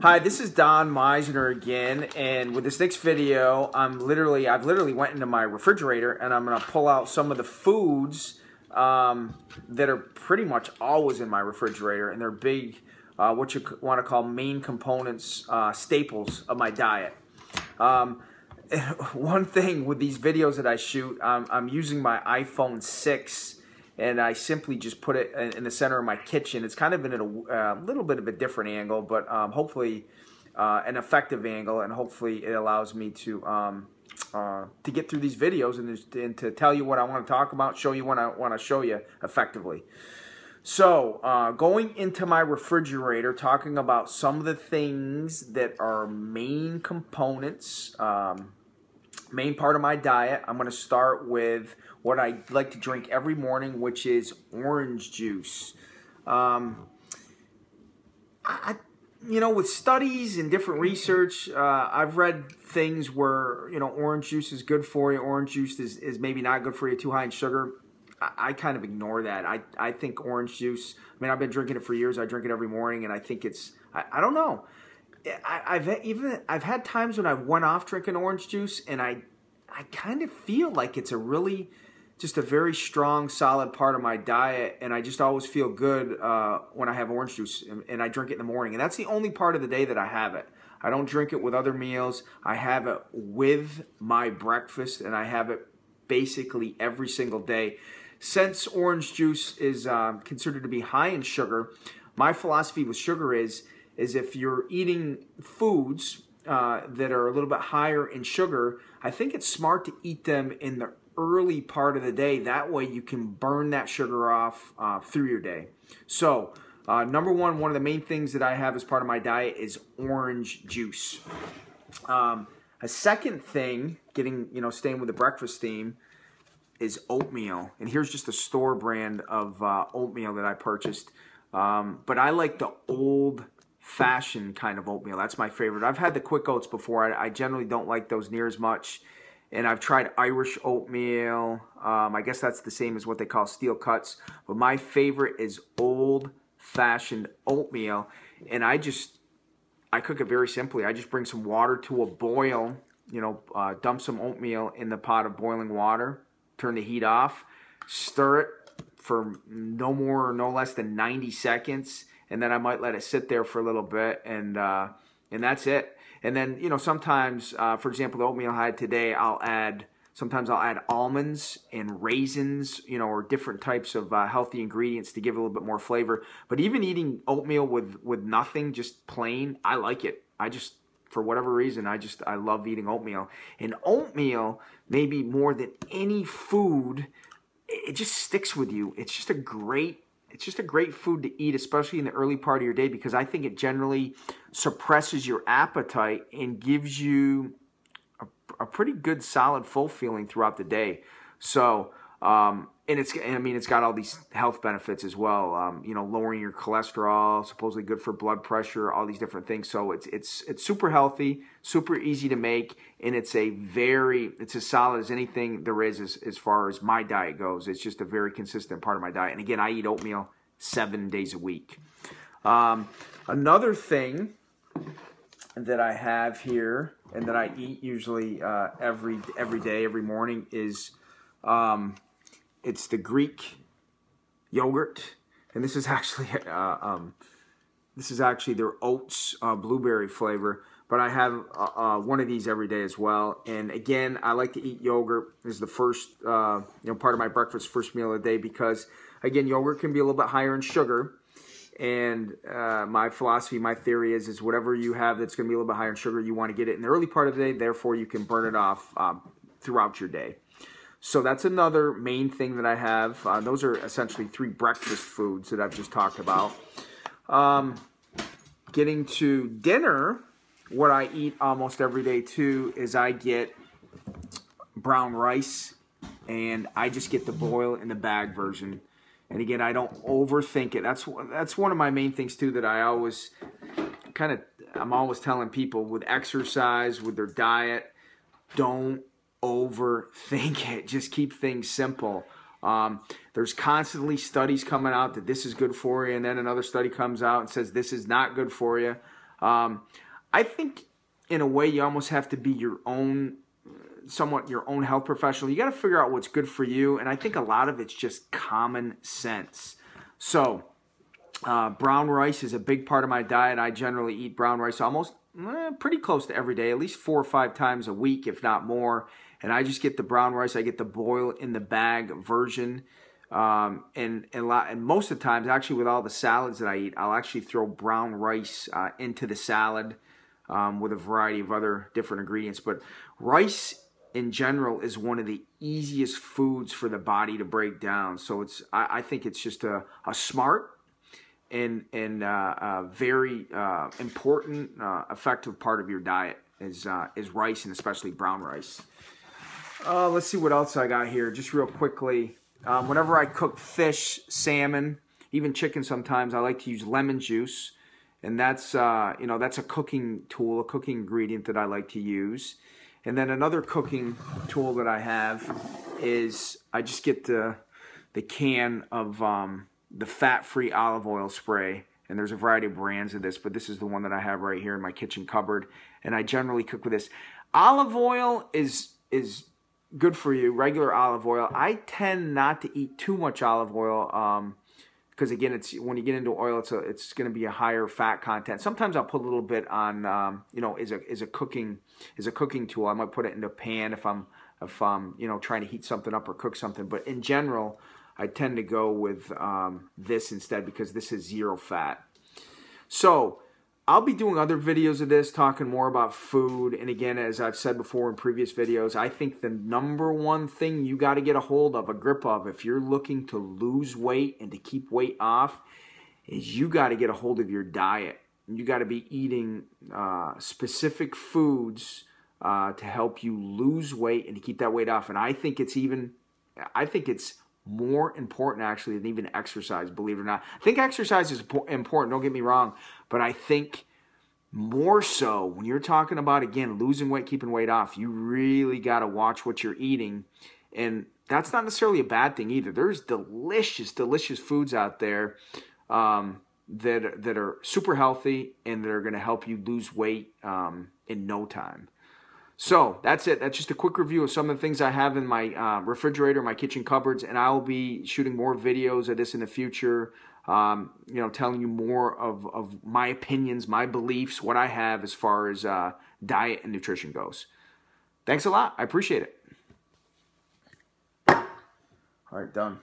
Hi, this is Don Meissner again, and with this next video, I've literally went into my refrigerator and I'm gonna pull out some of the foods that are pretty much always in my refrigerator, and they're big, what you want to call main components, staples of my diet. One thing with these videos that I shoot, I'm using my iPhone 6. And I simply just put it in the center of my kitchen. It's kind of in a little bit of a different angle, but hopefully an effective angle, and hopefully it allows me to get through these videos and to tell you what I want to talk about, show you what I want to show you effectively. So going into my refrigerator, talking about some of the things that are main components, main part of my diet. I'm going to start with what I like to drink every morning, which is orange juice. With studies and different research, I've read things where, orange juice is good for you. Orange juice is maybe not good for you, too high in sugar. I kind of ignore that. I think orange juice, I've been drinking it for years. I drink it every morning, and I think it's, I don't know. I've had times when I went off drinking orange juice, and I kind of feel like it's just a very strong, solid part of my diet, and I just always feel good when I have orange juice, and I drink it in the morning. And that's the only part of the day that I have it. I don't drink it with other meals. I have it with my breakfast, and I have it basically every single day. Since orange juice is considered to be high in sugar, my philosophy with sugar is if you're eating foods that are a little bit higher in sugar, I think it's smart to eat them in the early part of the day. That way you can burn that sugar off through your day. So number one of the main things that I have as part of my diet is orange juice. A second thing, staying with the breakfast theme, is oatmeal. And here's just a store brand of oatmeal that I purchased. But I like the old-fashioned kind of oatmeal. That's my favorite. I've had the quick oats before. I generally don't like those near as much. And I've tried Irish oatmeal. I guess that's the same as what they call steel cuts. But my favorite is old-fashioned oatmeal. And I cook it very simply. I just bring some water to a boil, dump some oatmeal in the pot of boiling water, turn the heat off, stir it for no more or no less than 90 seconds. And then I might let it sit there for a little bit, and that's it. And then, sometimes, for example, the oatmeal I had today, sometimes I'll add almonds and raisins, or different types of healthy ingredients to give it a little bit more flavor. But even eating oatmeal with nothing, just plain, I like it. For whatever reason, I love eating oatmeal. And oatmeal, maybe more than any food, it just sticks with you. It's just a great food to eat, especially in the early part of your day, because I think it generally suppresses your appetite and gives you a pretty good, solid, full feeling throughout the day. So, it's got all these health benefits as well. Lowering your cholesterol, supposedly good for blood pressure, all these different things. So it's super healthy, super easy to make, and it's as solid as anything there is as far as my diet goes. It's just a very consistent part of my diet. And again, I eat oatmeal 7 days a week. Another thing that I have here and that I eat usually every day, every morning is it's the Greek yogurt, and this is actually their oats blueberry flavor. But I have one of these every day as well. And again, I like to eat yogurt as the first part of my breakfast, first meal of the day, because again, yogurt can be a little bit higher in sugar. And my philosophy, my theory is whatever you have that's going to be a little bit higher in sugar, you want to get it in the early part of the day. Therefore, you can burn it off throughout your day. So that's another main thing that I have. Those are essentially 3 breakfast foods that I've just talked about. Getting to dinner, what I eat almost every day too is I get brown rice, and I just get the boil in the bag version. And again, I don't overthink it. That's one of my main things too that I'm always telling people with exercise, with their diet, don't overthink it. Just keep things simple. There's constantly studies coming out that this is good for you, and then another study comes out and says this is not good for you. I think in a way you almost have to be your own, somewhat your own health professional. You got to figure out what's good for you, and I think a lot of it's just common sense. So brown rice is a big part of my diet. I generally eat brown rice almost pretty close to every day, at least 4 or 5 times a week, if not more. And I just get the brown rice. I get the boil in the bag version. And most of the times, actually, with all the salads that I eat, I'll actually throw brown rice into the salad with a variety of other different ingredients. But rice in general is one of the easiest foods for the body to break down. So I think it's just a smart and very important, effective part of your diet is rice, and especially brown rice. Let's see what else I got here, just real quickly. Whenever I cook fish, salmon, even chicken sometimes, I like to use lemon juice. And that's, that's a cooking tool, a cooking ingredient that I like to use. And then another cooking tool that I have is I just get the can of the fat-free olive oil spray. And there's a variety of brands of this, but this is the one that I have right here in my kitchen cupboard. And I generally cook with this. Olive oil is good for you, regular olive oil. I tend not to eat too much olive oil because, again, it's when you get into oil, it's going to be a higher fat content. Sometimes I'll put a little bit on, as a cooking tool. I might put it in a pan if I'm trying to heat something up or cook something. But in general, I tend to go with this instead because this is 0 fat. So I'll be doing other videos of this, talking more about food. And again, as I've said before in previous videos, I think the #1 thing you got to get a hold of, a grip of, if you're looking to lose weight and to keep weight off, is you got to get a hold of your diet. You got to be eating specific foods to help you lose weight and to keep that weight off. And I think it's more important actually than even exercise, believe it or not. I think exercise is important, don't get me wrong, but I think more so when you're talking about, again, losing weight, keeping weight off, you really got to watch what you're eating. And that's not necessarily a bad thing either. There's delicious, delicious foods out there that are super healthy and that are going to help you lose weight in no time. So that's it. That's just a quick review of some of the things I have in my refrigerator, my kitchen cupboards, and I'll be shooting more videos of this in the future, telling you more of my opinions, my beliefs, what I have as far as diet and nutrition goes. Thanks a lot. I appreciate it. All right, done.